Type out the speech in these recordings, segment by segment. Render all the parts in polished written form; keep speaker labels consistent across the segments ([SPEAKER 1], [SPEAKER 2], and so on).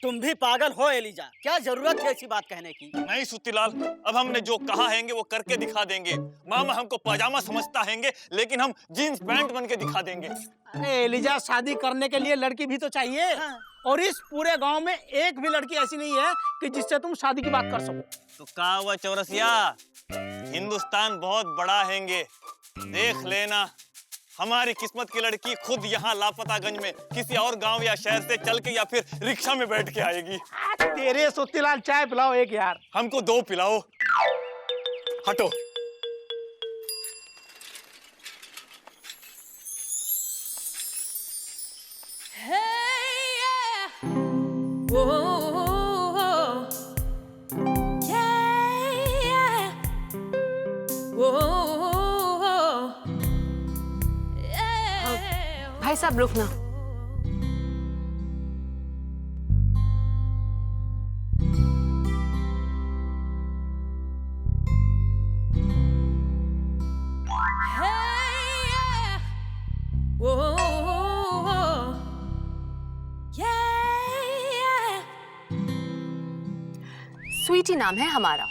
[SPEAKER 1] तुम भी पागल हो एलिजा, क्या जरूरत है ऐसी बात कहने की?
[SPEAKER 2] नहीं सुत्तीलाल, अब हमने जो कहा हैंगे वो करके दिखा देंगे। मामा हमको पजामा समझता हैंगे, लेकिन हम जीन्स पैंट बन के दिखा देंगे।
[SPEAKER 3] अरे एलिजा, शादी करने के लिए लड़की भी तो चाहिए।
[SPEAKER 1] हाँ।
[SPEAKER 3] और इस पूरे गांव में एक भी लड़की ऐसी नहीं है कि जिससे तुम शादी की बात कर सको।
[SPEAKER 2] तो कहा हुआ चौरसिया, हिंदुस्तान बहुत बड़ा हैंगे, देख लेना। हमारी किस्मत की लड़की खुद यहाँ लापतागंज में किसी और गांव या शहर से चल के या फिर रिक्शा में बैठ के आएगी।
[SPEAKER 3] तेरे सुत्तीलाल, चाय पिलाओ एक यार।
[SPEAKER 2] हमको 2 पिलाओ। हटो।
[SPEAKER 4] भाई साहब रुकना। स्वीटी नाम है हमारा।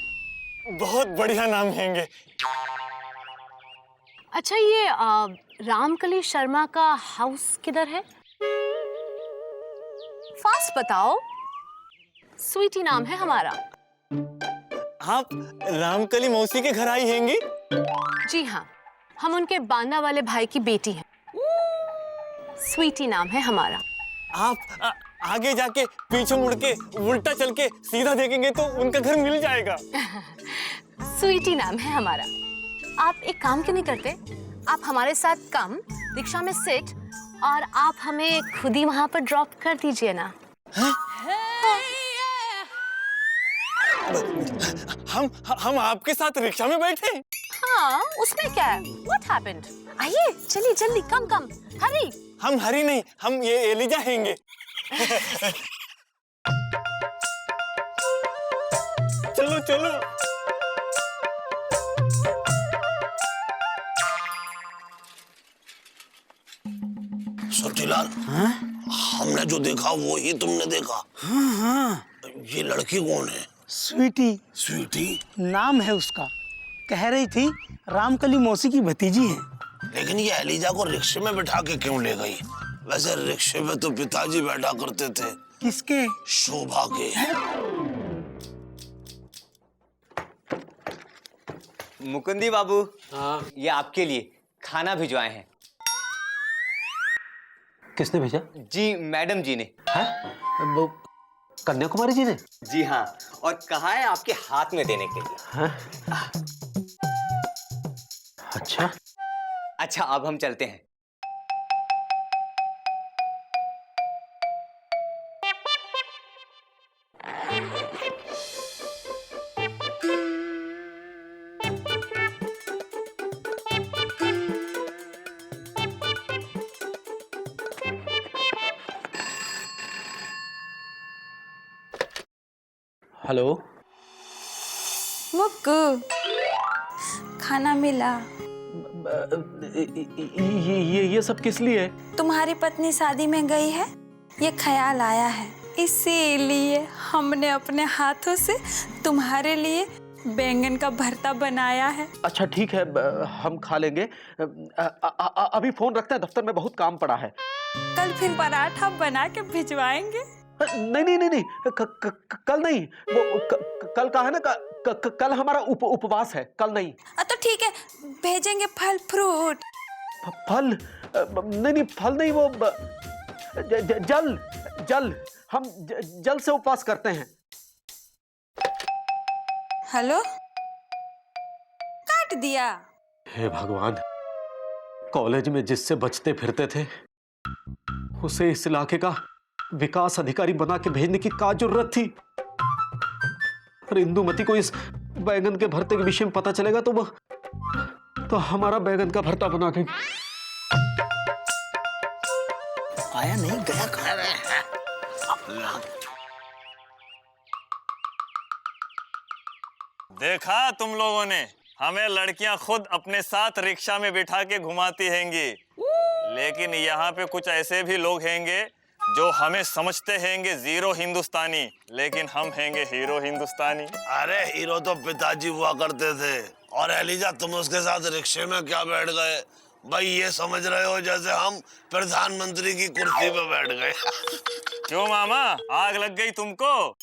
[SPEAKER 2] बहुत बढ़िया नाम हैंगे।
[SPEAKER 4] अच्छा, ये रामकली शर्मा का हाउस किधर है? फास्ट बताओ। स्वीटी नाम है हमारा।
[SPEAKER 2] आप रामकली मौसी के घर आई हैंगी?
[SPEAKER 4] जी हाँ, हम उनके बांदा वाले भाई की बेटी हैं। स्वीटी नाम है हमारा।
[SPEAKER 2] आप आगे जाके पीछे मुड़ के उल्टा चल के सीधा देखेंगे तो उनका घर मिल जाएगा।
[SPEAKER 4] स्वीटी नाम है हमारा। आप एक काम क्यों नहीं करते? आप हमारे साथ कम, रिक्शा में सिट और आप हमें खुद ही वहां पर ड्रॉप कर दीजिए ना।
[SPEAKER 2] हम आपके साथ रिक्शा में बैठे?
[SPEAKER 4] हाँ, उसमें क्या है? What happened? आइए, चलिए जल्दी, कम, हरी।
[SPEAKER 2] हम हरी नहीं, हम ये एलिजा हैंगे। चलो चलो।
[SPEAKER 5] सुत्तीलाल, हमने जो देखा वो ही तुमने देखा?
[SPEAKER 3] हाँ,
[SPEAKER 5] ये लड़की कौन है?
[SPEAKER 3] स्वीटी
[SPEAKER 5] स्वीटी?
[SPEAKER 3] नाम है उसका। कह रही थी रामकली मौसी की भतीजी है।
[SPEAKER 5] लेकिन ये एलिजा को रिक्शे में बिठा के क्यों ले गई? वैसे रिक्शे में तो पिताजी बैठा करते थे।
[SPEAKER 3] किसके?
[SPEAKER 5] शोभा के।
[SPEAKER 6] मुकुंदी बाबू, ये आपके लिए खाना भिजवाए हैं।
[SPEAKER 7] किसने भेजा?
[SPEAKER 6] जी, मैडम जी ने।
[SPEAKER 7] हैं? वो कन्याकुमारी जी ने?
[SPEAKER 6] जी हाँ, और कहा है आपके हाथ में देने के लिए।
[SPEAKER 7] हैं? अच्छा।
[SPEAKER 6] अच्छा, अब हम चलते हैं।
[SPEAKER 7] हेलो।
[SPEAKER 8] मुक्कू, खाना मिला?
[SPEAKER 7] ये सब किस लिए?
[SPEAKER 8] तुम्हारी पत्नी शादी में गई है, ये ख्याल आया है, इसीलिए हमने अपने हाथों से तुम्हारे लिए बैंगन का भरता बनाया है।
[SPEAKER 7] अच्छा ठीक है, हम खा लेंगे। अभी फोन रखते हैं, दफ्तर में बहुत काम पड़ा है।
[SPEAKER 8] कल फिर पराठा बना के भिजवाएंगे।
[SPEAKER 7] नहीं, कल नहीं। वो कल का है ना, कल हमारा उपवास है, कल नहीं।
[SPEAKER 8] तो ठीक है, भेजेंगे फल फ्रूट।
[SPEAKER 7] फल? नहीं, फल नहीं, वो जल। हम जल से उपवास करते हैं।
[SPEAKER 8] हेलो, काट दिया।
[SPEAKER 7] हे भगवान, कॉलेज में जिससे बचते फिरते थे उसे इस इलाके का विकास अधिकारी बना के भेजने की क्या जरूरत थी? और इंदुमती को इस बैगन के भरते के विषय में पता चलेगा तो हमारा बैगन का भरता बना के
[SPEAKER 5] आया नहीं, गया कहाँ है?
[SPEAKER 2] देखा तुम लोगों ने, हमें लड़कियां खुद अपने साथ रिक्शा में बिठा के घुमाती हैंगी। लेकिन यहाँ पे कुछ ऐसे भी लोग हैंगे जो हमें समझते हैंगे जीरो हिंदुस्तानी, लेकिन हम हैंगे हीरो हिंदुस्तानी।
[SPEAKER 5] अरे हीरो तो पिताजी हुआ करते थे। और एलिजा तुम उसके साथ रिक्शे में क्या बैठ गए? भाई ये समझ रहे हो जैसे हम प्रधानमंत्री की कुर्सी पे बैठ गए।
[SPEAKER 2] क्यों मामा, आग लग गई तुमको?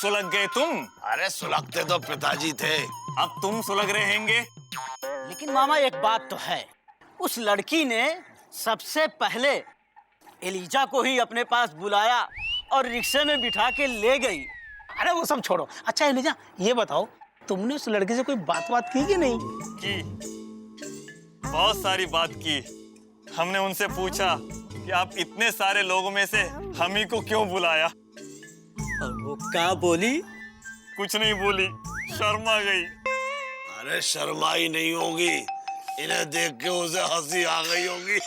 [SPEAKER 2] सुलग गए तुम?
[SPEAKER 5] अरे सुलगते तो पिताजी थे।
[SPEAKER 2] अब तुम सुलग रहे हैंगे।
[SPEAKER 1] लेकिन मामा एक बात तो है, उस लड़की ने सबसे पहले एलिजा को ही अपने पास बुलाया और रिक्शे में बिठा के ले गई।
[SPEAKER 3] अरे वो सब छोड़ो। अच्छा एलिजा, ये बताओ तुमने उस लड़के से कोई बात की कि नहीं?
[SPEAKER 2] की बहुत सारी बात की। हमने उनसे पूछा कि आप इतने सारे लोगों में से हम ही को क्यों बुलाया।
[SPEAKER 1] और वो क्या बोली?
[SPEAKER 2] कुछ नहीं बोली, शर्मा गई।
[SPEAKER 5] अरे शर्माई नहीं होगी, इन्हें देख के उसे हंसी आ गई होगी।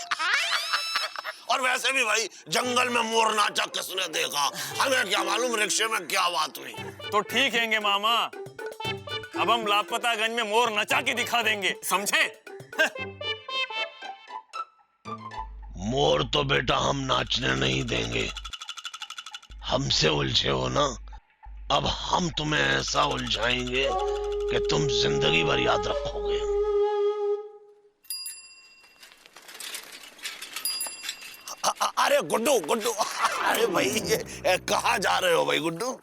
[SPEAKER 5] और वैसे भी भाई जंगल में मोर नाचा किसने देखा? हमें क्या मालूम रिक्शे में क्या बात हुई।
[SPEAKER 2] तो ठीक हैंगे मामा, अब हम लापतागंज में मोर नचा के दिखा देंगे, समझे?
[SPEAKER 5] मोर तो बेटा हम नाचने नहीं देंगे। हमसे उलझे हो ना, अब हम तुम्हें ऐसा उलझाएंगे कि तुम जिंदगी भर याद रखोगे। अरे गुड्डू गुड्डू, अरे भाई कहाँ जा रहे हो भाई गुड्डू?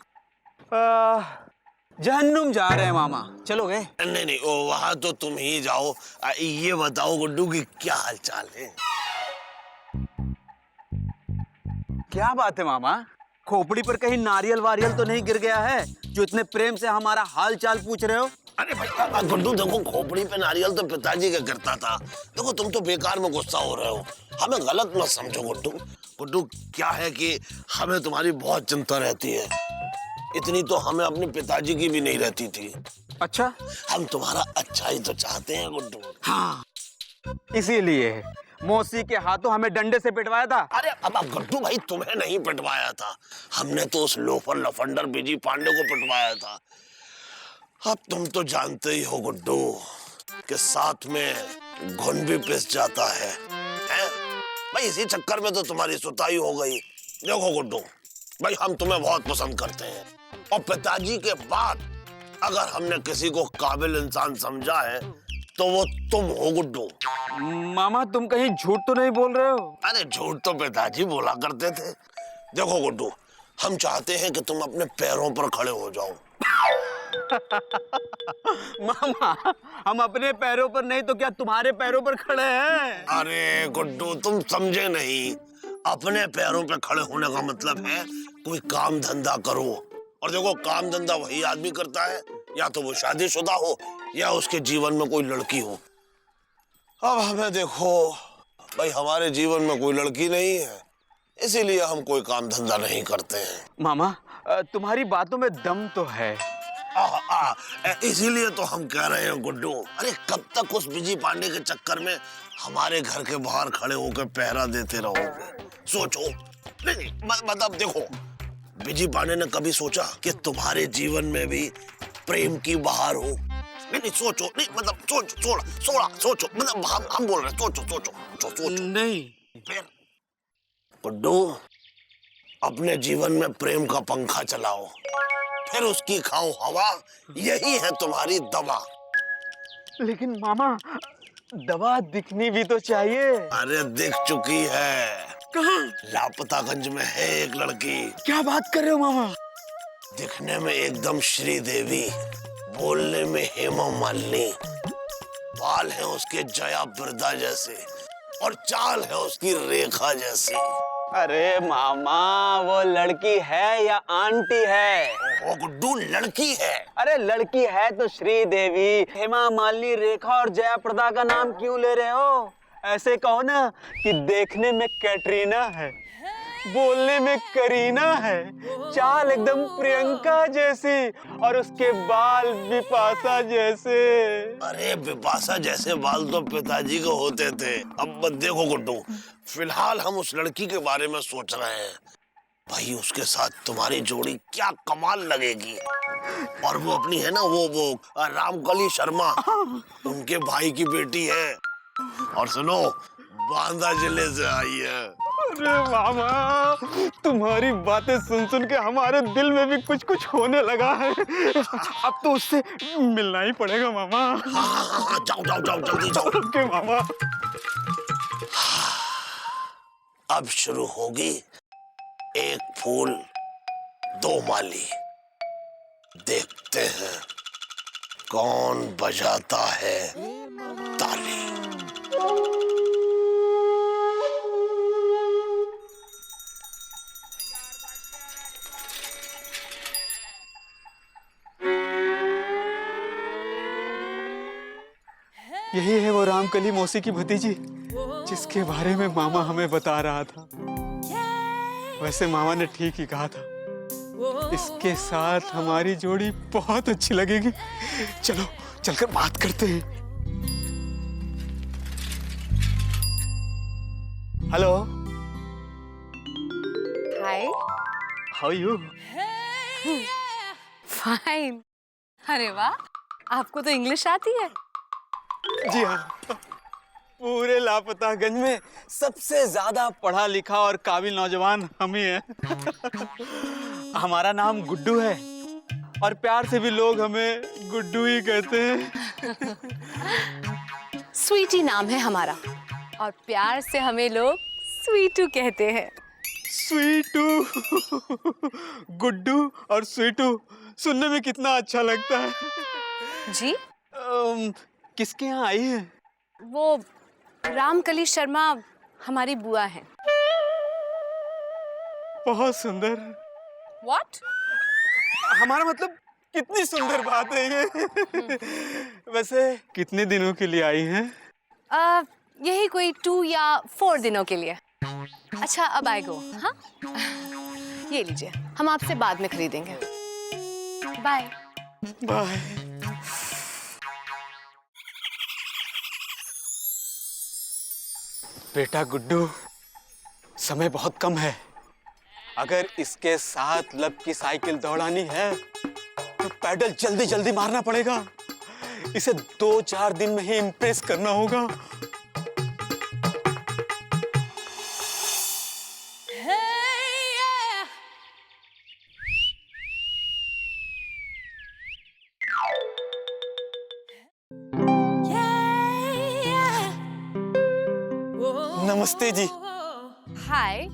[SPEAKER 9] जहन्नुम जा रहे हैं मामा, चलोगे?
[SPEAKER 5] नहीं नहीं, वहां तो तुम ही जाओ। ये बताओ गुड्डू की क्या हाल चाल है?
[SPEAKER 9] क्या बात है मामा, खोपड़ी पर कहीं नारियल वारियल तो नहीं गिर गया है जो इतने प्रेम से हमारा हाल चाल पूछ रहे हो?
[SPEAKER 5] अरे भाई गुड्डू देखो, खोपड़ी पे नारियल तो पिताजी का गिरता था। देखो तुम तो बेकार में गुस्सा हो रहे हो, हमें गलत मत समझो गुड्डू। गुड्डू क्या है कि हमें तुम्हारी बहुत चिंता रहती है। इतनी तो हमें अपने पिताजी की भी नहीं रहती थी।
[SPEAKER 9] अच्छा,
[SPEAKER 5] हम तुम्हारा अच्छा ही तो चाहते हैं गुड्डू।
[SPEAKER 9] हाँ, इसीलिए मौसी के हाथों हमें डंडे से पिटवाया था।
[SPEAKER 5] अरे अब गुड्डू भाई तुम्हें नहीं पिटवाया था, हमने तो उस लोफर लफंडर बिजी पांडे को पिटवाया था। अब तुम तो जानते ही हो गुड्डू कि साथ में घुन भी पिस जाता है, हैं? भाई इसी चक्कर में तो तुम्हारी सुताई हो गई। देखो गुड्डू भाई, हम तुम्हें बहुत पसंद करते हैं और पिताजी के बाद अगर हमने किसी को काबिल इंसान समझा है तो वो तुम हो गुड्डू।
[SPEAKER 9] मामा तुम कहीं झूठ तो नहीं बोल रहे हो?
[SPEAKER 5] अरे झूठ तो पिताजी बोला करते थे। देखो गुड्डू, हम चाहते हैं कि तुम अपने पैरों पर खड़े हो जाओ।
[SPEAKER 9] मामा हम अपने पैरों पर नहीं तो क्या तुम्हारे पैरों पर खड़े हैं?
[SPEAKER 5] अरे गुड्डू तुम समझे नहीं, अपने पैरों पर खड़े होने का मतलब है कोई काम धंधा करो। और देखो काम धंधा वही आदमी करता है, या तो वो शादीशुदा हो या उसके जीवन में कोई लड़की हो। अब हमें देखो भाई, हमारे जीवन में कोई लड़की नहीं है, इसीलिए हम कोई काम धंधा नहीं करते हैं।
[SPEAKER 9] मामा तुम्हारी बातों में दम तो है।
[SPEAKER 5] इसीलिए तो हम कह रहे हैं गुड्डू, अरे कब तक उस बिजी पांडे के चक्कर में हमारे घर के बाहर खड़े होकर पहरा देते रहोगे? सोचो। नहीं मतलब देखो, बिजी पांडे ने कभी सोचा कि तुम्हारे जीवन में भी प्रेम की बहार हो? नहीं सोचो, नहीं मतलब सोचो, मतलब हम बोल रहे हैं, सोचो।
[SPEAKER 9] नहीं
[SPEAKER 5] फिर गुड्डू अपने जीवन में प्रेम का पंखा चलाओ, फिर उसकी खाओ हवा, यही है तुम्हारी दवा।
[SPEAKER 9] लेकिन मामा दवा दिखनी भी तो चाहिए।
[SPEAKER 5] अरे दिख चुकी है।
[SPEAKER 9] कहाँ?
[SPEAKER 5] लापतागंज में है एक लड़की।
[SPEAKER 9] क्या बात कर रहे हो मामा?
[SPEAKER 5] दिखने में एकदम श्रीदेवी, बोलने में हेमा मालिनी, बाल है उसके जया प्रदा जैसे और चाल है उसकी रेखा जैसी।
[SPEAKER 9] अरे मामा वो लड़की है या आंटी है?
[SPEAKER 5] ओ गुड्डू लड़की है।
[SPEAKER 9] अरे लड़की है तो श्रीदेवी, हेमा मालिनी, रेखा और जया प्रदा का नाम क्यों ले रहे हो? ऐसे कहो ना कि देखने में कैटरीना है, बोलने में करीना है, चाल एकदम प्रियंका जैसी और उसके बाल बिपाशा जैसे।
[SPEAKER 5] अरे बिपाशा जैसे बाल तो पिताजी को होते थे। अब देखो गुड्डू, फिलहाल हम उस लड़की के बारे में सोच रहे हैं। भाई उसके साथ तुम्हारी जोड़ी क्या कमाल लगेगी। और वो अपनी है ना वो रामकली शर्मा, उनके भाई की बेटी है। और सुनो, बांदा जिले से आई है।
[SPEAKER 9] अरे मामा, तुम्हारी बातें सुन सुन के हमारे दिल में भी कुछ कुछ होने लगा है। अब तो उससे मिलना ही पड़ेगा मामा।
[SPEAKER 5] हाँ, जाओ जाओ जाओ, जल्दी जाओ।
[SPEAKER 9] ओके मामा।
[SPEAKER 5] अब शुरू होगी एक फूल दो माली। देखते हैं कौन बजाता है ताली।
[SPEAKER 9] यही है वो रामकली मौसी की भतीजी जिसके बारे में मामा हमें बता रहा था। वैसे मामा ने ठीक ही कहा था, इसके साथ हमारी जोड़ी बहुत अच्छी लगेगी। चलो चलकर बात करते हैं। Hello,
[SPEAKER 4] hi.
[SPEAKER 9] How you?
[SPEAKER 4] Fine. अरे वाह, आपको तो इंग्लिश आती है।
[SPEAKER 9] जी हाँ, पूरे लापतागंज में सबसे ज्यादा पढ़ा लिखा और काबिल नौजवान हम ही हैं। हमारा नाम गुड्डू है और प्यार से भी लोग हमें गुड्डू ही कहते हैं।
[SPEAKER 4] स्वीटी नाम है हमारा और प्यार से हमें लोग स्वीटू कहते हैं।
[SPEAKER 9] स्वीटू। गुड्डू और स्वीटू सुनने में कितना अच्छा लगता है।
[SPEAKER 4] जी,
[SPEAKER 9] किसके यहाँ आई है?
[SPEAKER 4] वो रामकली शर्मा हमारी बुआ हैं।
[SPEAKER 9] बहुत सुंदर।
[SPEAKER 4] What?
[SPEAKER 9] हमारा मतलब कितनी सुंदर बात है ये। वैसे कितने दिनों के लिए आई हैं?
[SPEAKER 4] यही कोई 2 या 4 दिनों के लिए। अच्छा, अब आई गो। हाँ, ये लीजिए, हम आपसे बाद में खरीदेंगे। बाय।
[SPEAKER 9] बाय। बेटा गुड्डू, समय बहुत कम है। अगर इसके साथ लब की साइकिल दौड़ानी है तो पैडल जल्दी जल्दी मारना पड़ेगा। इसे 2-4 दिन में ही इम्प्रेस करना होगा। नमस्ते जी।
[SPEAKER 4] हाय,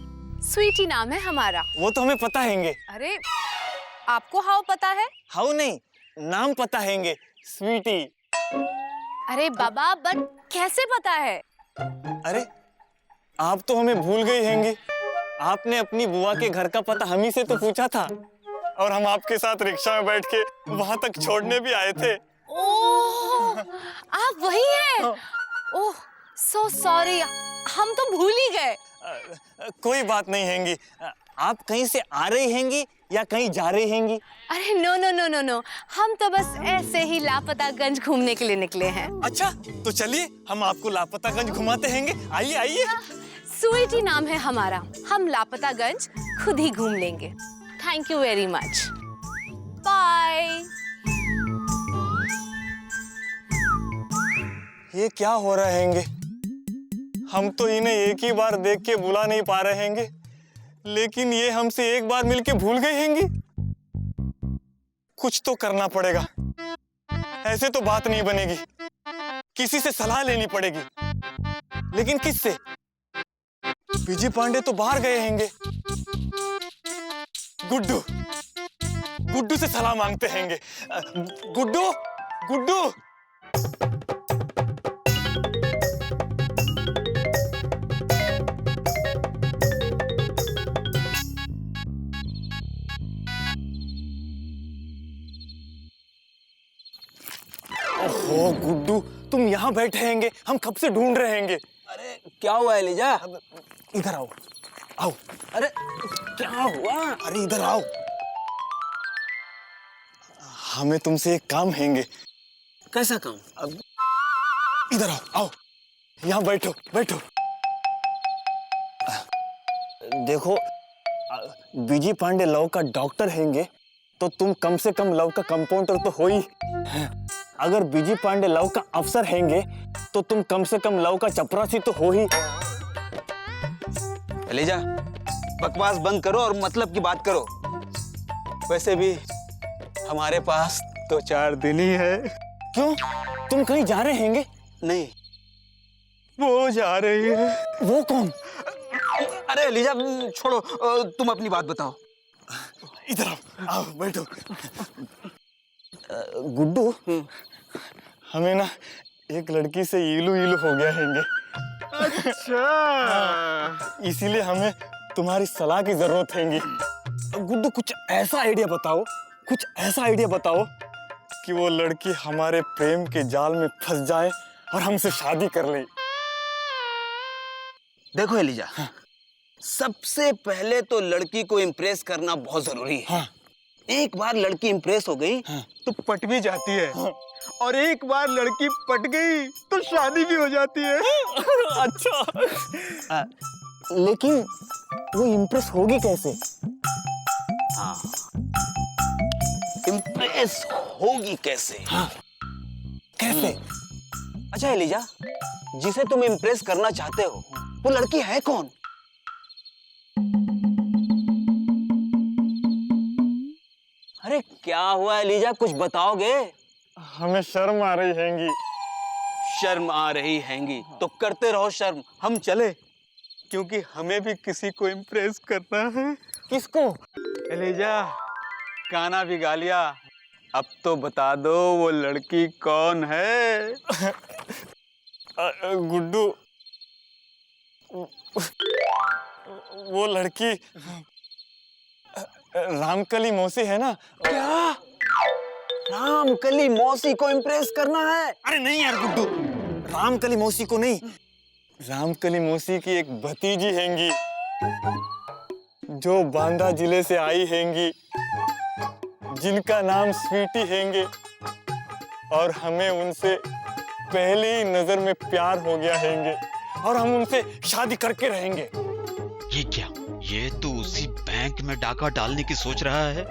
[SPEAKER 4] स्वीटी नाम है हमारा।
[SPEAKER 2] वो तो हमें पता हैंगे।
[SPEAKER 4] अरे, आपको हाउ पता है?
[SPEAKER 2] हाउ नहीं, नाम पता हैंगे, स्वीटी।
[SPEAKER 4] अरे बाबा, बट कैसे पता है?
[SPEAKER 2] अरे, आप तो हमें भूल गई हैंगे। आपने अपनी बुआ के घर का पता हम ही से तो पूछा था और हम आपके साथ रिक्शा में बैठ के वहां तक छोड़ने भी आए थे।
[SPEAKER 4] ओह, आप वही हैं? ओह, सो सॉरी, हम तो भूल ही गए।
[SPEAKER 2] कोई बात नहीं हैंगी। आप कहीं से आ रही हैंगी या कहीं जा रही हैंगी?
[SPEAKER 4] अरे no no no no no, हम तो बस ऐसे ही लापतागंज घूमने के लिए निकले हैं।
[SPEAKER 2] अच्छा, तो चलिए हम आपको लापतागंज घुमाते हैंगे। आइए आइए।
[SPEAKER 4] स्वीटी नाम है हमारा, हम लापतागंज खुद ही घूम लेंगे। Thank you very much. Bye.
[SPEAKER 2] ये क्या हो रहा हैंगे? हम तो इन्हें एक ही बार देख के बुला नहीं पा रहे हैंगे, लेकिन ये हमसे एक बार मिलके भूल गए हैंगे। कुछ तो करना पड़ेगा, ऐसे तो बात नहीं बनेगी। किसी से सलाह लेनी पड़ेगी, लेकिन किससे? बीजी पांडे तो बाहर गए हैंगे। गुड्डू, गुड्डू से सलाह मांगते हैंगे। गुड्डू, गुड्डू। ओहो गुड्डू, तुम यहाँ बैठे हैंगे, हम कब से ढूंढ रहे हैंगे।
[SPEAKER 9] अरे क्या हुआ एलिजा?
[SPEAKER 2] इधर आओ, आओ।
[SPEAKER 9] अरे क्या हुआ?
[SPEAKER 2] अरे इधर आओ, हमें तुमसे एक काम हैंगे।
[SPEAKER 9] कैसा काम?
[SPEAKER 2] अब इधर आओ, आओ, यहाँ बैठो बैठो। देखो, बीजी पांडे लव का डॉक्टर हैंगे, तो तुम कम से कम लव का कंपाउंडर तो हो ही। अगर बीजी पांडे लव का अफसर हैंगे, तो तुम कम से कम लव का चपरासी तो हो ही।
[SPEAKER 9] एलिजा, बकवास बंद करो और मतलब की बात करो। वैसे भी हमारे पास तो 4 दिन ही है।
[SPEAKER 2] क्यों, तुम कहीं जा रहे हैंगे?
[SPEAKER 9] नहीं, वो जा रही है।
[SPEAKER 2] वो कौन?
[SPEAKER 9] अरे एलिजा छोड़ो, तुम अपनी बात बताओ।
[SPEAKER 2] इधर आओ, बैठो। गुड्डू, हमें ना एक लड़की से इलू इलू हो गया हैंगे।
[SPEAKER 9] अच्छा,
[SPEAKER 2] इसीलिए हमें तुम्हारी सलाह की जरूरत हैगी। गुड्डू, कुछ ऐसा आइडिया बताओ, कुछ ऐसा आइडिया बताओ कि वो लड़की हमारे प्रेम के जाल में फंस जाए और हमसे शादी कर ले।
[SPEAKER 9] देखो एलिजा, सबसे पहले तो लड़की को इम्प्रेस करना बहुत जरूरी है। एक बार लड़की इम्प्रेस हो गई तो पट भी जाती है, और एक बार लड़की पट गई तो शादी भी हो जाती है।
[SPEAKER 2] अच्छा, लेकिन वो इम्प्रेस होगी कैसे?
[SPEAKER 9] इम्प्रेस होगी कैसे?
[SPEAKER 2] कैसे?
[SPEAKER 9] अच्छा एलिजा, जिसे तुम इम्प्रेस करना चाहते हो वो लड़की है कौन? अरे क्या हुआ एलिजा, कुछ बताओगे?
[SPEAKER 2] हमें शर्म आ रही हैगी।
[SPEAKER 9] शर्म आ रही हैंगी तो करते रहो शर्म, हम चले, क्योंकि हमें भी किसी को इम्प्रेस करना है।
[SPEAKER 2] किसको?
[SPEAKER 9] एलिजा, गाना भी गा लिया, अब तो बता दो वो लड़की कौन है?
[SPEAKER 2] गुड्डू, वो लड़की रामकली मौसी है ना?
[SPEAKER 9] क्या रामकली मौसी को इम्प्रेस करना है?
[SPEAKER 2] अरे नहीं यार गुड्डू, रामकली मौसी को नहीं, रामकली मौसी की एक भतीजी हैंगी जो बांदा जिले से आई हैंगी, जिनका नाम स्वीटी हैंगे, और हमें उनसे पहली ही नजर में प्यार हो गया हैंगे और हम उनसे शादी करके रहेंगे।
[SPEAKER 10] ये क्या, ये तो उसी बैंक में डाका डालने की सोच रहा है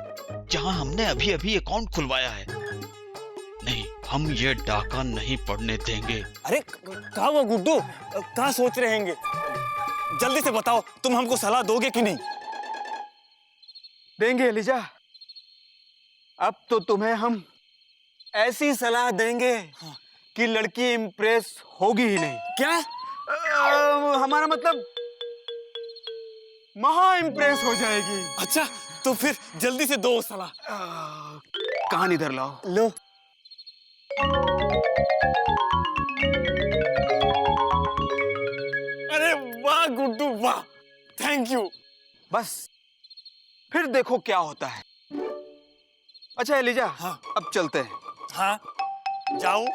[SPEAKER 10] जहां हमने अभी अभी अकाउंट खुलवाया है। नहीं, हम ये डाका नहीं पड़ने देंगे।
[SPEAKER 2] अरे कहा वो गुड्डू, कहा सोच रहे हैंगे? जल्दी से बताओ, तुम हमको सलाह दोगे कि नहीं?
[SPEAKER 9] देंगे एलिजा, अब तो तुम्हें हम ऐसी सलाह देंगे कि लड़की इम्प्रेस होगी ही नहीं।
[SPEAKER 2] क्या?
[SPEAKER 9] हमारा मतलब महा इम्प्रेस हो जाएगी।
[SPEAKER 2] अच्छा, तो फिर जल्दी से दो सलाह।
[SPEAKER 9] कहानी इधर लाओ।
[SPEAKER 2] लो। अरे वाह गुड्डू वाह, थैंक यू।
[SPEAKER 9] बस फिर देखो क्या होता है। अच्छा एलिजा,
[SPEAKER 2] हाँ।
[SPEAKER 9] अब चलते हैं।
[SPEAKER 2] हाँ, जाओ।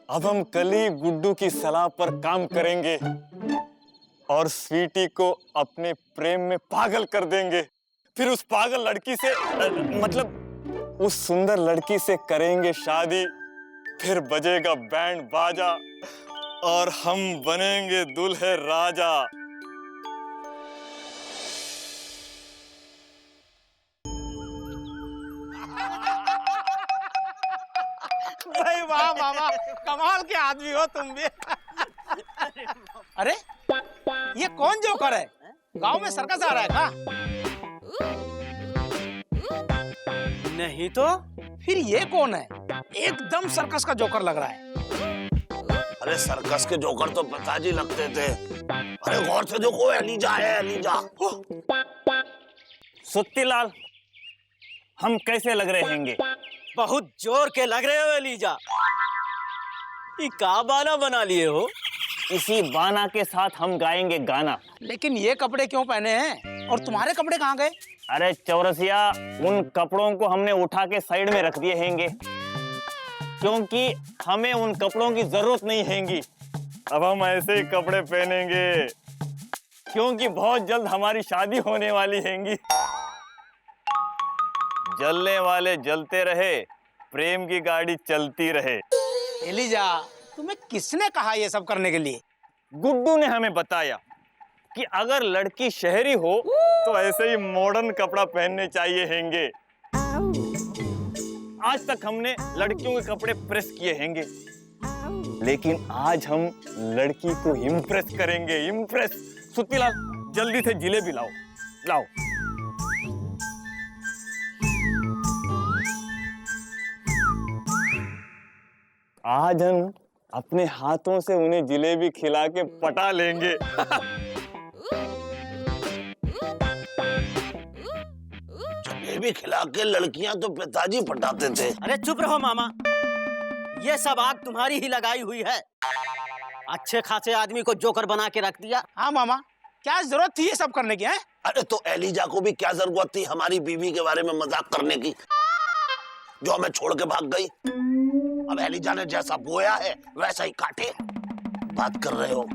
[SPEAKER 2] अब हम कल ही गुड्डू की सलाह पर काम करेंगे और स्वीटी को अपने प्रेम में पागल कर देंगे। फिर उस पागल लड़की से मतलब उस सुंदर लड़की से करेंगे शादी। फिर बजेगा बैंड बाजा और हम बनेंगे दूल्हे राजा।
[SPEAKER 3] भाई वाह मामा, कमाल के आदमी हो तुम भी। अरे ये कौन जोकर है? गांव में सर्कस आ रहा है क्या? नहीं तो फिर ये कौन है? एकदम सर्कस का जोकर लग रहा है।
[SPEAKER 5] अरे सर्कस के जोकर तो पिताजी लगते थे। अरे गौर से देखो, एलिजा है, एलिजा।
[SPEAKER 2] सुत्तीलाल, हम कैसे लग रहे हैंगे?
[SPEAKER 1] बहुत जोर के लग रहे हो एलिजा। ये का बाना बना लिए हो?
[SPEAKER 2] इसी बाना के साथ हम गाएंगे गाना।
[SPEAKER 3] लेकिन ये कपड़े क्यों पहने हैं और तुम्हारे कपड़े कहाँ गए?
[SPEAKER 2] अरे चौरसिया, उन कपड़ों को हमने उठा के साइड में रख दिए हैंगे क्योंकि हमें उन कपड़ों की जरूरत नहीं हैगी। अब हम ऐसे ही कपड़े पहनेंगे क्योंकि बहुत जल्द हमारी शादी होने वाली हैगी। जलने वाले जलते रहे, प्रेम की गाड़ी चलती रहे।
[SPEAKER 3] एलिजा, तुम्हें किसने कहा ये सब करने के लिए?
[SPEAKER 2] गुड्डू ने हमें बताया कि अगर लड़की शहरी हो तो ऐसे ही मॉडर्न कपड़ा पहनने चाहिए हैंगे। आज तक हमने लड़कियों के कपड़े प्रेस किए हैंगे लेकिन आज हम लड़की को इम्प्रेस करेंगे, इम्प्रेस। सुत्तीलाल, जल्दी से जिलेबी लाओ, लाओ। आज हम अपने हाथों से उन्हें जिलेबी खिला के पटा लेंगे।
[SPEAKER 5] जलेबी खिला के लड़कियां तो पिताजी पटाते थे।
[SPEAKER 1] अरे चुप रहो मामा, ये सब आग तुम्हारी ही लगाई हुई है। अच्छे खासे आदमी को जोकर बना के रख दिया।
[SPEAKER 3] हाँ मामा, क्या जरूरत थी ये सब करने की? है
[SPEAKER 5] अरे तो एलिजा को भी क्या जरूरत थी हमारी बीवी के बारे में मजाक करने की, जो हमें छोड़ के भाग गई। अब एलिजा ने जैसा बोया है वैसा ही काटे। बात कर रहे हो?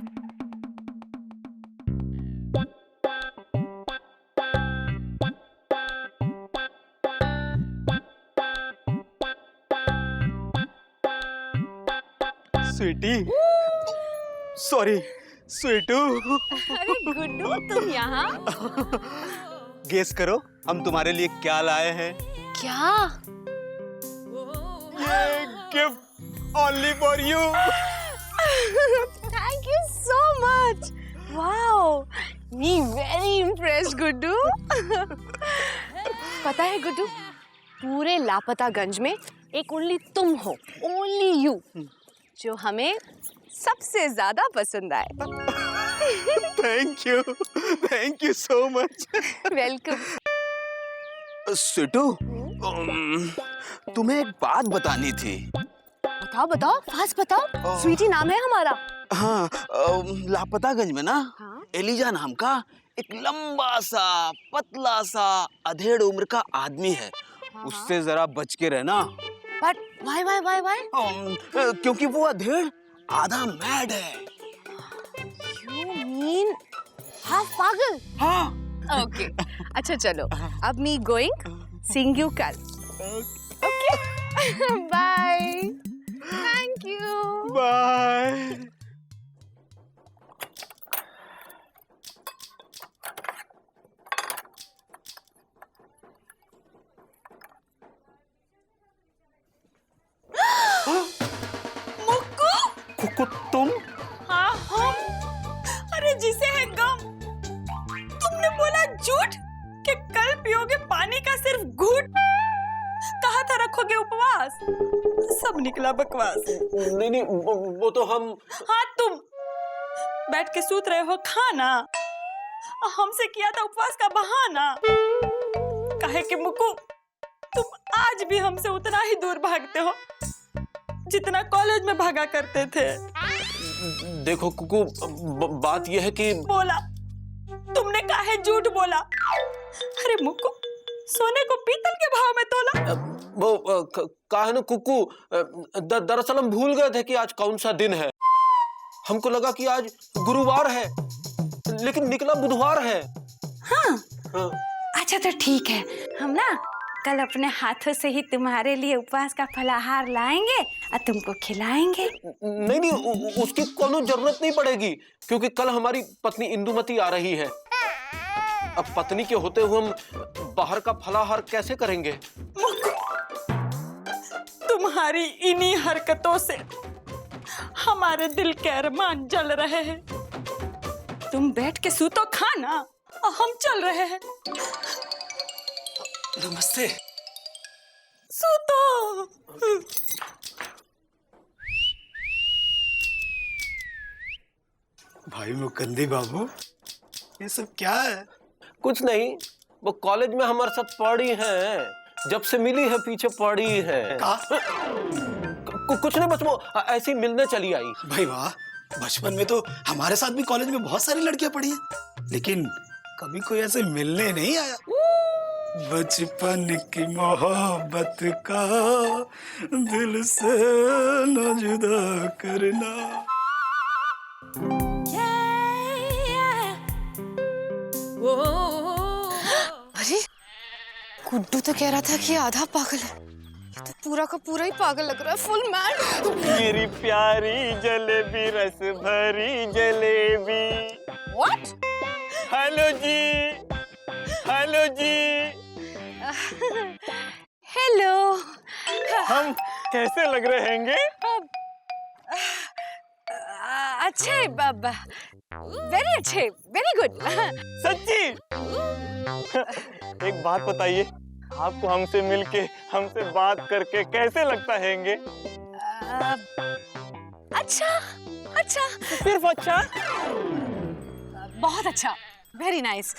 [SPEAKER 9] स्वीटी, सॉरी स्वीटू।
[SPEAKER 4] अरे गुड्डू, तुम यहाँ?
[SPEAKER 9] गेस करो हम तुम्हारे लिए क्या लाए हैं।
[SPEAKER 4] क्या?
[SPEAKER 9] ये gift only for you.
[SPEAKER 4] Thank you so much. Wow, me very impressed Guddu. पता है गुड्डू, पूरे लापतागंज में एक ओनली तुम हो, ओनली यू, जो हमें सबसे ज्यादा पसंद आए।
[SPEAKER 9] Thank you so much.
[SPEAKER 4] Welcome.
[SPEAKER 9] स्वीटू, तुम्हें एक बात बतानी थी।
[SPEAKER 4] बताओ बताओ, फास्ट बताओ। स्वीटी नाम है हमारा।
[SPEAKER 9] हाँ, लापतागंज में ना
[SPEAKER 4] हाँ?
[SPEAKER 9] एलिजा नाम का एक लंबा सा पतला सा अधेड़ उम्र का आदमी है। उससे जरा बच के रहना।
[SPEAKER 4] But why why why why?
[SPEAKER 9] क्योंकि वो अधेड़ आधा मैड है।
[SPEAKER 4] यू मीन हाफ पागल?
[SPEAKER 9] हाँ।
[SPEAKER 4] ओके, अच्छा चलो, अब मी गोइंग, सीइंग यू कल। Okay, bye. Thank you.
[SPEAKER 9] Bye.
[SPEAKER 3] Mukku, तुम?
[SPEAKER 8] हाँ हम। अरे जिसे है गम, तुमने बोला झूठ कि कल पियोगे पानी का सिर्फ घूंट। कहा था रखोगे उपवास, सब निकला बकवास।
[SPEAKER 7] नहीं, वो तो हम।
[SPEAKER 8] हाँ तुम बैठ के सूत रहे हो खाना, हमसे किया था उपवास का बहाना। कहे कि मुक्कू, तुम आज भी हमसे उतना ही दूर भागते हो जितना कॉलेज में भागा करते थे।
[SPEAKER 7] देखो कुकू, बात यह है कि
[SPEAKER 8] बोला, तुमने काहे झूठ बोला? अरे मुक्कू, सोने को पीतल के भाव में तोला।
[SPEAKER 7] वो कहा है ना कुकू, दरअसल हम भूल गए थे कि आज कौन सा दिन है। हमको लगा कि आज गुरुवार है, लेकिन निकला बुधवार है।
[SPEAKER 8] हाँ?
[SPEAKER 7] हाँ।
[SPEAKER 8] अच्छा तो ठीक है, हम ना कल अपने हाथों से ही तुम्हारे लिए उपवास का फलाहार लाएंगे और तुमको खिलाएंगे।
[SPEAKER 7] नहीं, उसकी कोनो जरूरत नहीं पड़ेगी, क्योंकि कल हमारी पत्नी इंदुमती आ रही है। अब पत्नी के होते हुए हम बाहर का फलाहार कैसे करेंगे?
[SPEAKER 8] तुम्हारी इन्हीं हरकतों से हमारे दिल के अरमान जल रहे हैं। तुम बैठ के सूतो खाना और हम चल रहे हैं।
[SPEAKER 9] नमस्ते।
[SPEAKER 8] सूतो।
[SPEAKER 3] भाई मुकंदी बाबू, ये सब क्या है?
[SPEAKER 7] कुछ नहीं, वो कॉलेज में हमारे साथ पढ़ी है, जब से मिली है पीछे पड़ी है। कुछ नहीं, बस वो ऐसी मिलने चली आई।
[SPEAKER 3] भाई वाह, बचपन में तो हमारे साथ भी कॉलेज में बहुत सारी लड़कियां पढ़ी हैं, लेकिन कभी कोई ऐसे मिलने नहीं आया। बचपन की मोहब्बत का दिल से न जुदा करना।
[SPEAKER 4] अरे गुड्डू तो कह रहा था कि आधा पागल है, ये तो पूरा का पूरा ही पागल लग रहा है, फुल मैड।
[SPEAKER 2] मेरी प्यारी जलेबी, रस भरी जलेबी।
[SPEAKER 4] What?
[SPEAKER 2] हेलो जी, हेलो जी।
[SPEAKER 4] हेलो।
[SPEAKER 2] हम कैसे लग रहे हैंगे?
[SPEAKER 4] अच्छे, वेरी अच्छे, वेरी गुड।
[SPEAKER 2] सच्ची? एक बात बताइए, आपको हमसे मिलके, हमसे बात करके कैसे लगता हैंगे?
[SPEAKER 4] अच्छा, अच्छा,
[SPEAKER 2] सिर्फ अच्छा?
[SPEAKER 4] बहुत अच्छा, वेरी नाइस।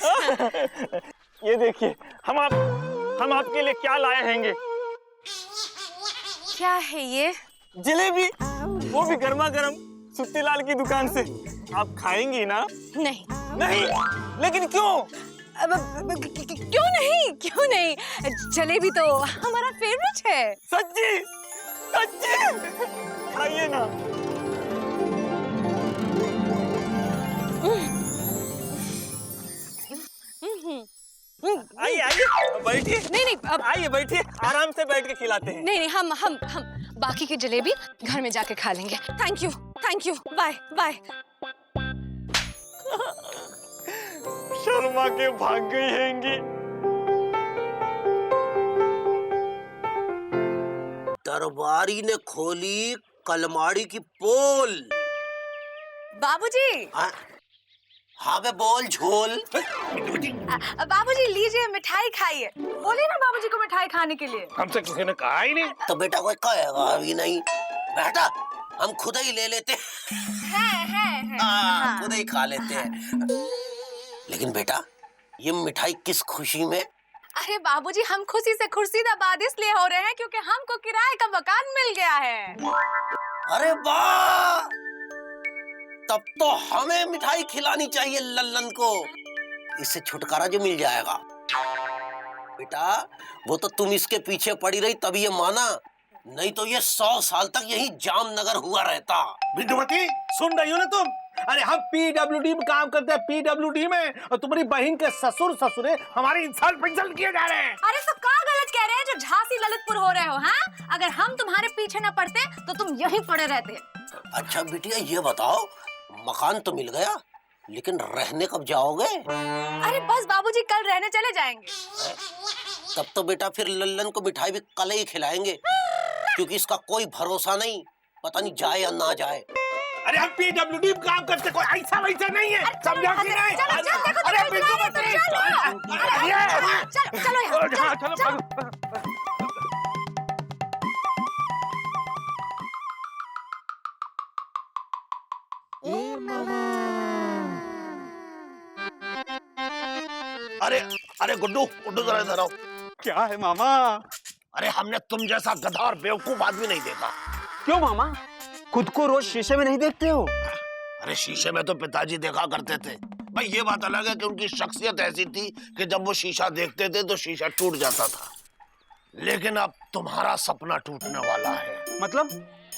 [SPEAKER 2] ये देखिए, हम आपके लिए क्या लाए हैंगे।
[SPEAKER 4] क्या है ये?
[SPEAKER 2] जलेबी, वो भी गर्मा गर्म, सुट्टीलाल की दुकान से। आप खाएंगी ना?
[SPEAKER 4] नहीं।
[SPEAKER 2] नहीं? लेकिन क्यों?
[SPEAKER 4] क्यों नहीं? क्यों नहीं? जलेबी तो हमारा फेवरेट है।
[SPEAKER 2] सच्ची? सच्ची? खाइए ना। आइए आइए, बैठिए।
[SPEAKER 4] नहीं, अब
[SPEAKER 2] आइए बैठिए, आराम से बैठ के खिलाते हैं।
[SPEAKER 4] नहीं, हम बाकी की जलेबी घर में जाके खा लेंगे। Thank you, bye bye.
[SPEAKER 2] Sharma के भाग गई हैंगी।
[SPEAKER 5] दरबारी ने खोली कलमाड़ी की पोल।
[SPEAKER 4] बाबूजी,
[SPEAKER 5] हाँ बे बोल झोल।
[SPEAKER 4] बाबूजी लीजिए, मिठाई खाइए। बोलिए ना बाबूजी को मिठाई खाने के लिए।
[SPEAKER 5] हमसे किसी ने कहा ही नहीं। तो बेटा कोई कहेगा अभी नहीं, बेटा हम खुद ही ले लेते हैं। हाँ, खुद ही खा लेते हैं। लेकिन बेटा ये मिठाई किस खुशी में?
[SPEAKER 4] अरे बाबूजी, हम खुशी से खुर्शीदाबाद इसलिए हो रहे हैं क्योंकि हमको किराए का मकान मिल गया है।
[SPEAKER 5] अरे वाह, तब तो हमें मिठाई खिलानी चाहिए लल्लन को, इससे छुटकारा जो मिल जाएगा। बेटा वो तो तुम इसके पीछे पड़ी रही तभी ये माना, नहीं तो ये 100 साल तक यही जामनगर हुआ रहता।
[SPEAKER 3] बिंदुमती, सुन रही हो ना तुम? अरे हम पीडब्ल्यूडी में काम करते हैं, पीडब्ल्यूडी में, और तुम्हारी बहन के ससुर ससुरे हमारी इंसल्ट किए जा रहे हैं।
[SPEAKER 4] अरे तो क्या गलत कह रहे हैं जो झांसी ललितपुर हो रहे हो? हाँ, अगर हम तुम्हारे पीछे न पड़ते तो तुम यहीं पड़े रहते।
[SPEAKER 5] अच्छा बिटिया ये बताओ, मकान तो मिल गया लेकिन रहने कब जाओगे?
[SPEAKER 4] अरे बस बाबूजी, कल रहने चले जाएंगे।
[SPEAKER 5] तब तो बेटा फिर लल्लन को मिठाई भी कल ही खिलाएंगे, क्योंकि इसका कोई भरोसा नहीं, पता नहीं जाए या ना जाए।
[SPEAKER 3] अरे हम पीडब्ल्यूडी में काम करते, कोई ऐसा वैसा नहीं है, समझा कि नहीं? अरे बिंदुमती, चलो।
[SPEAKER 5] अरे गुड्डू जरा इधर आओ।
[SPEAKER 9] क्या है मामा?
[SPEAKER 5] अरे हमने तुम जैसा गधा और बेवकूफ आदमी नहीं देखा।
[SPEAKER 9] क्यों मामा, खुद को रोज शीशे में नहीं देखते हो?
[SPEAKER 5] अरे शीशे में तो पिताजी देखा करते थे भाई, ये बात अलग है कि उनकी शख्सियत ऐसी थी कि जब वो शीशा देखते थे तो शीशा टूट जाता था। लेकिन अब तुम्हारा सपना टूटने वाला है।
[SPEAKER 9] मतलब?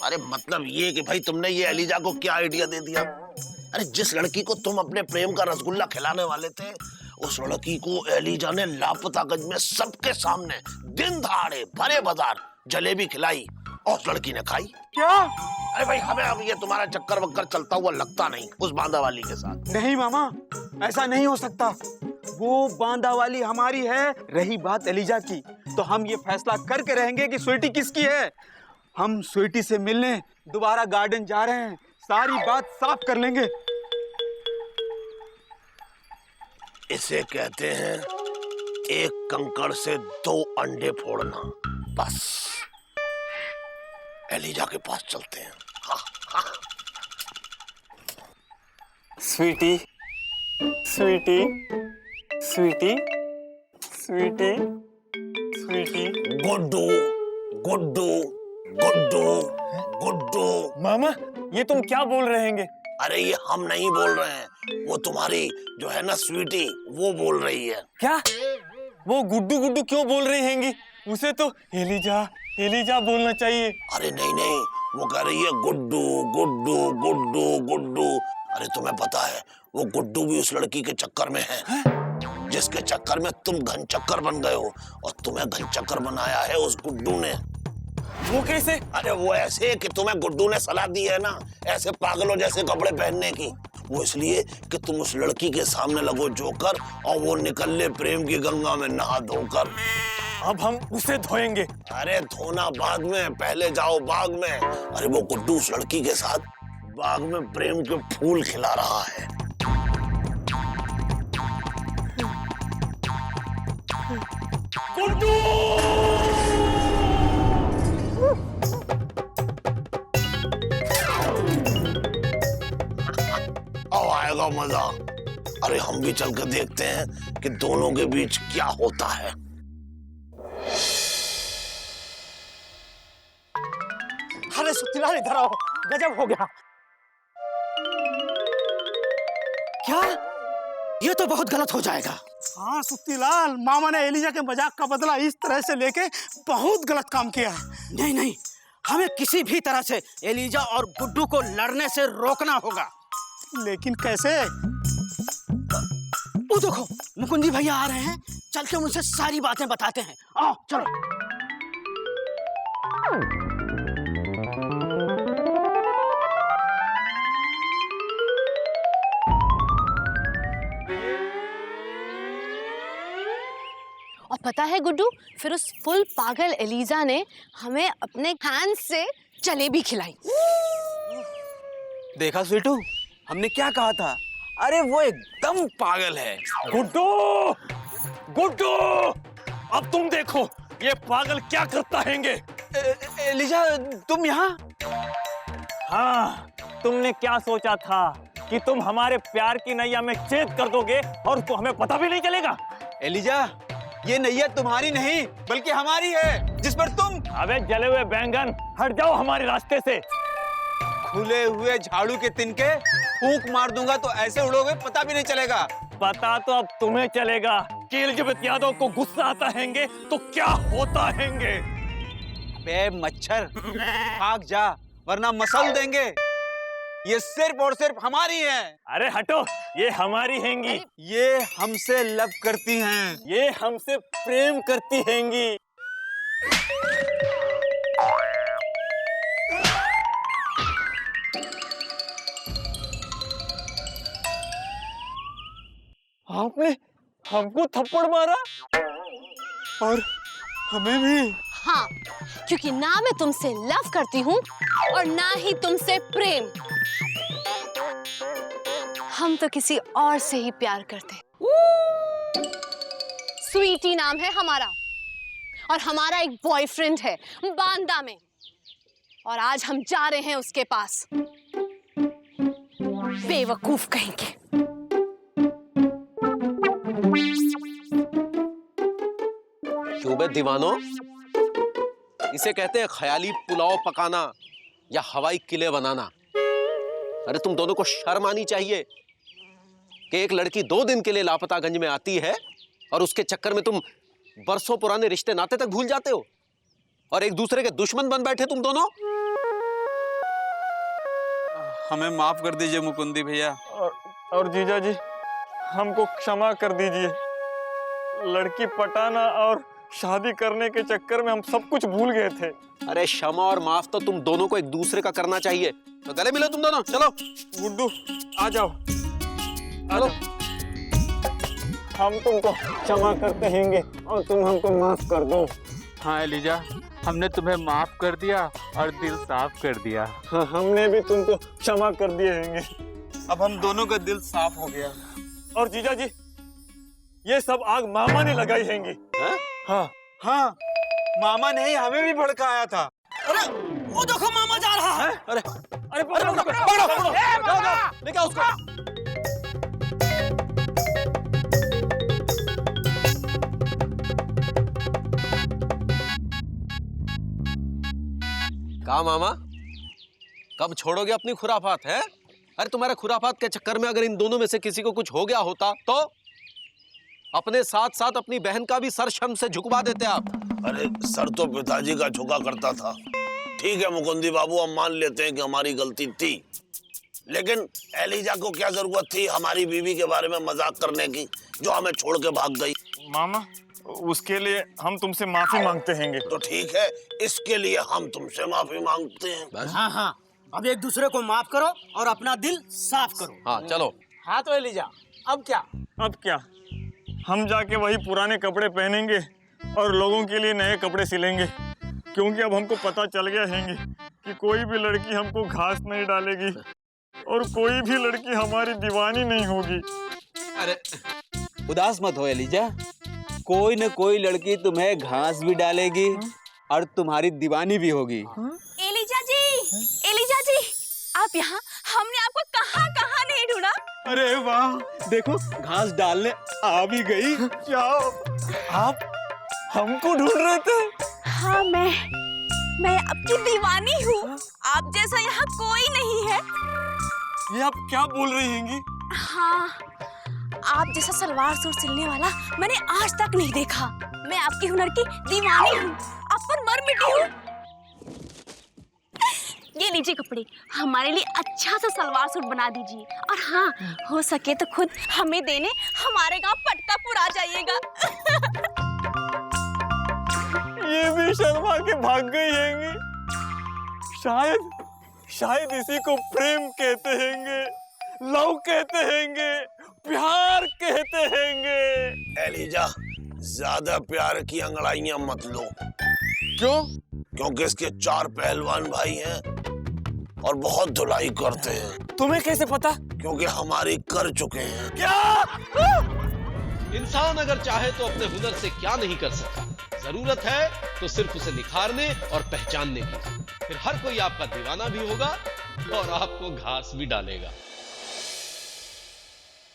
[SPEAKER 5] अरे मतलब ये कि भाई तुमने ये एलिजा को क्या आइडिया दे दिया। अरे जिस लड़की को तुम अपने प्रेम का रसगुल्ला खिलाने वाले थे, उस लड़की को एलिजा ने लापतागंज में सबके सामने दिन दहाड़े भरे बाजार जलेबी खिलाई और उस लड़की ने खाई।
[SPEAKER 9] क्या?
[SPEAKER 5] अरे भाई हमें अब ये तुम्हारा चक्कर वक्कर चलता हुआ लगता नहीं उस बांदा वाली के साथ।
[SPEAKER 9] नहीं मामा, ऐसा नहीं हो सकता। वो बांदा वाली हमारी है। रही बात एलिजा की, तो हम ये फैसला करके रहेंगे कि स्वीटी किसकी है। हम स्वीटी से मिलने दोबारा गार्डन जा रहे हैं, सारी बात साफ कर लेंगे।
[SPEAKER 5] इसे कहते हैं एक कंकड़ से 2 अंडे फोड़ना। बस एलिजा के पास चलते हैं।
[SPEAKER 2] स्वीटी, स्वीटी, स्वीटी, स्वीटी, स्वीटी।
[SPEAKER 5] गुड्डू गुड्डू गुड्डू गुड्डू।
[SPEAKER 2] मामा ये तुम क्या बोल रहे हैंगे?
[SPEAKER 5] अरे ये हम नहीं बोल रहे हैं, वो तुम्हारी जो है ना स्वीटी, वो बोल रही है।
[SPEAKER 2] क्या? वो गुड्डू गुड्डू क्यों बोल रही हैंगी? उसे तो एलिजा एलिजा बोलना चाहिए।
[SPEAKER 5] अरे नहीं नहीं, वो कह रही है गुड्डू गुड्डू गुड्डू गुड्डू। अरे तुम्हें पता है वो गुड्डू भी उस लड़की के चक्कर में है, जिसके चक्कर में तुम घन चक्कर बन गए हो, और तुम्हें घन चक्कर बनाया है उस गुड्डू ने।
[SPEAKER 2] वो कैसे?
[SPEAKER 5] अरे वो ऐसे कि तुम्हें गुड्डू ने सलाह दी है ना ऐसे पागलों जैसे कपड़े पहनने की, वो इसलिए कि तुम उस लड़की के सामने लगो जोकर और वो निकले प्रेम की गंगा में नहा धोकर।
[SPEAKER 2] अब हम उसे धोएंगे।
[SPEAKER 5] अरे धोना बाद में, पहले जाओ बाग में। अरे वो गुड्डू उस लड़की के साथ बाग में प्रेम के फूल खिला रहा है। गुड्डू! अब आएगा मजा। अरे हम भी चल कर देखते हैं कि दोनों के बीच क्या होता है।
[SPEAKER 1] अरे सुखीलाल इधर आओ, गजब हो गया। क्या? ये तो बहुत गलत हो जाएगा।
[SPEAKER 3] हाँ सुखीलाल, मामा ने एलिजा के मजाक का बदला इस तरह से लेके बहुत गलत काम किया है।
[SPEAKER 1] नहीं नहीं, हमें किसी भी तरह से एलिजा और गुड्डू को लड़ने से रोकना होगा।
[SPEAKER 3] लेकिन कैसे?
[SPEAKER 1] वो देखो, मुकुंदी भैया आ रहे हैं। चल के उनसे सारी बातें बताते हैं। आओ चलो।
[SPEAKER 4] और पता है गुड्डू, फिर उस फुल पागल एलिजा ने हमें अपने हैंड से जलेबी खिलाई।
[SPEAKER 9] देखा स्वीटू, हमने क्या कहा था? अरे वो एकदम पागल है।
[SPEAKER 2] गुड्डू! गुड्डू! अब तुम देखो ये पागल क्या करता हैंगे।
[SPEAKER 9] एलिजा, तुम यहाँ?
[SPEAKER 2] हाँ, तुमने क्या सोचा था कि तुम हमारे प्यार की नैया में छेद कर दोगे और तो हमें पता भी नहीं चलेगा?
[SPEAKER 9] एलिजा, ये नैया तुम्हारी नहीं बल्कि हमारी है, जिस पर तुम।
[SPEAKER 2] अबे जले हुए बैंगन, हट जाओ हमारे रास्ते से।
[SPEAKER 9] खुले हुए झाड़ू के तिनके फूंक मार दूंगा तो ऐसे उड़ोगे पता भी नहीं चलेगा।
[SPEAKER 2] पता तो अब तुम्हें चलेगा कि एलिजाबेथ यादव को गुस्सा आता हैंगे तो क्या होता हैंगे।
[SPEAKER 9] बे मच्छर, भाग जा वरना मसल देंगे। ये सिर्फ और सिर्फ हमारी है।
[SPEAKER 2] अरे हटो, ये हमारी हैंगी।
[SPEAKER 9] ये हमसे लव करती हैं।
[SPEAKER 2] ये हमसे प्रेम करती हैंगी। आपने हमको थप्पड़ मारा और हमें भी।
[SPEAKER 4] हाँ, क्योंकि ना मैं तुमसे लव करती हूँ और ना ही तुमसे प्रेम। हम तो किसी और से ही प्यार करते हैं। स्वीटी नाम है हमारा और हमारा एक बॉयफ्रेंड है बांदा में, और आज हम जा रहे हैं उसके पास। बेवकूफ कहेंगे।
[SPEAKER 11] क्यों बे दीवानो, इसे कहते हैं ख्याली पुलाव पकाना या हवाई किले बनाना। अरे तुम दोनों को शर्म आनी चाहिए कि एक लड़की 2 दिन के लिए लापतागंज में आती है और उसके चक्कर में तुम बरसों पुराने रिश्ते नाते तक भूल जाते हो और एक दूसरे के दुश्मन बन बैठे तुम दोनों।
[SPEAKER 9] हमें माफ कर दीजिए मुकुंदी भैया।
[SPEAKER 2] और जीजा जी, हमको क्षमा कर दीजिए। लड़की पटाना और शादी करने के चक्कर में हम सब कुछ भूल गए थे।
[SPEAKER 11] अरे क्षमा और माफ तो तुम दोनों को एक दूसरे का करना चाहिए। तो गले मिलो तुम दोनों, चलो।
[SPEAKER 2] गुड्डू आ जाओ, आ जाओ। हम तुमको क्षमा करते हैंगे और तुम हमको माफ कर दो।
[SPEAKER 12] हाँ एलिजा, हमने तुम्हें माफ कर दिया और दिल साफ कर दिया।
[SPEAKER 2] हाँ, हमने भी तुमको क्षमा कर दिए हैंगे।
[SPEAKER 9] अब हम दोनों का दिल साफ हो गया।
[SPEAKER 2] और जीजा जी, ये सब आग मामा ने लगाई हैंगी।
[SPEAKER 9] हाँ हाँ, मामा ने ही हमें भी भड़काया था।
[SPEAKER 1] अरे वो देखो, मामा जा रहा है।
[SPEAKER 11] अरे
[SPEAKER 2] अरे पकड़ो,
[SPEAKER 11] लेके आओ उसको। कहा मामा, कब छोड़ोगे अपनी खुराफात है? अरे तुम्हारे खुराफात के चक्कर में अगर इन दोनों में से किसी को कुछ हो गया होता तो अपने साथ साथ अपनी बहन का भी सर शर्म से झुकवा देते आप।
[SPEAKER 5] अरे सर तो पिताजी का झुका करता था। ठीक है मुकुंदी बाबू, हम मान लेते हैं कि हमारी गलती थी, लेकिन एलिजा को क्या जरूरत थी हमारी बीवी के बारे में मजाक करने की, जो हमें छोड़ के भाग गई।
[SPEAKER 2] मामा, उसके लिए हम तुमसे माफी मांगते हैंगे।
[SPEAKER 5] तो ठीक है, इसके लिए हम तुमसे माफी मांगते हैं।
[SPEAKER 1] हाँ हाँ, अब एक दूसरे को माफ करो और अपना दिल साफ करो।
[SPEAKER 11] हाँ चलो।
[SPEAKER 1] हाँ तो एलिजा, अब क्या?
[SPEAKER 2] अब क्या, हम जाके वही पुराने कपड़े पहनेंगे और लोगों के लिए नए कपड़े सिलेंगे, क्योंकि अब हमको पता चल गया हैंगे कि कोई भी लड़की हमको घास नहीं डालेगी। और कोई भी लड़की हमारी दीवानी नहीं होगी।
[SPEAKER 11] अरे
[SPEAKER 9] उदास मत हो एलिजा, कोई न कोई लड़की तुम्हें घास भी डालेगी और तुम्हारी दीवानी भी होगी।
[SPEAKER 8] एलिजा जी, आप यहाँ? हमने आपको कहाँ कहाँ नहीं ढूंढा।
[SPEAKER 9] अरे वाह, देखो घास डालने आ भी गई।
[SPEAKER 2] जाओ, आप हमको ढूंढ रहे थे?
[SPEAKER 8] हाँ, मैं आपकी दीवानी हूँ। आप जैसा यहाँ कोई नहीं है।
[SPEAKER 2] ये आप क्या बोल रही हैंगी?
[SPEAKER 8] हाँ, आप जैसा सलवार सूट सिलने वाला मैंने आज तक नहीं देखा। मैं आपके हुनर की दीवानी हूँ, आप पर मर मिटी हूँ। ये लीजिए कपड़े, हमारे लिए अच्छा सा सलवार सूट बना दीजिए। और हाँ, हो सके तो खुद हमें देने हमारे गांव पटकापुर आ जाइएगा।
[SPEAKER 2] ये भी शर्मा के भाग गई हैंगी। शायद इसी को प्रेम कहते हैंगे, लव कहते हैंगे, प्यार कहते हैंगे।
[SPEAKER 5] एलिजा, ज्यादा प्यार की अंगड़ाइयां मत लो।
[SPEAKER 2] क्यों?
[SPEAKER 5] क्योंकि इसके 4 पहलवान भाई हैं और बहुत धुलाई करते हैं।
[SPEAKER 2] तुम्हें कैसे पता?
[SPEAKER 5] क्योंकि हमारी कर चुके हैं।
[SPEAKER 2] क्या?
[SPEAKER 11] इंसान अगर चाहे तो अपने हुनर से क्या नहीं कर सकता। जरूरत है तो सिर्फ उसे निखारने और पहचानने की। फिर हर कोई आपका दीवाना भी होगा और आपको घास भी डालेगा।